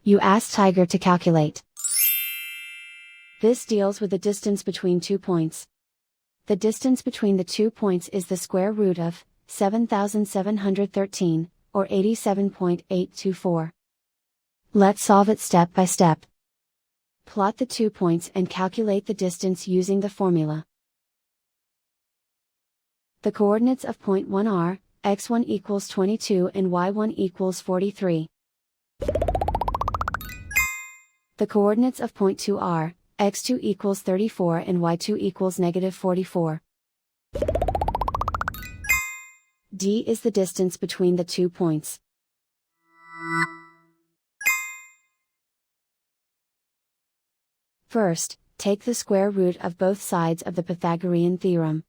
You ask Tiger to calculate. This deals with the distance between 2 points. The distance between the 2 points is the square root of 7,713, or 87.824. Let's solve it step by step. Plot the 2 points and calculate the distance using the formula. The coordinates of point 1 are, x1 equals 22 and y1 equals 43. The coordinates of point 2 are, x2 equals 34 and y2 equals negative 44. D is the distance between the 2 points. First, take the square root of both sides of the Pythagorean theorem.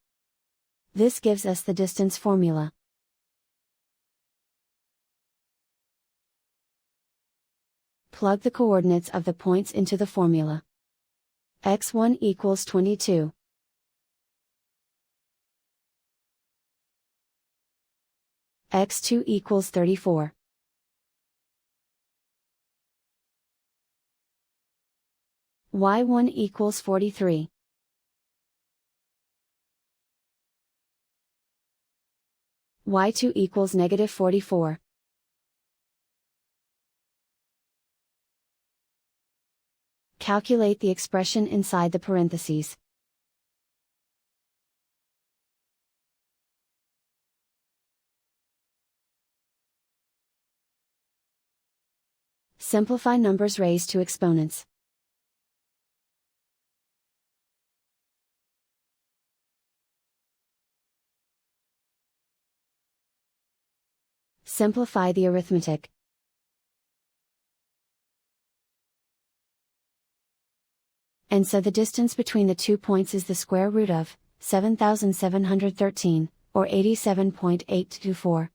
This gives us the distance formula. Plug the coordinates of the points into the formula. x1 equals 22. x2 equals 34. y1 equals 43. y2 equals negative 44. Calculate the expression inside the parentheses. Simplify numbers raised to exponents. Simplify the arithmetic. And so the distance between the 2 points is the square root of 7,713, or 87.824.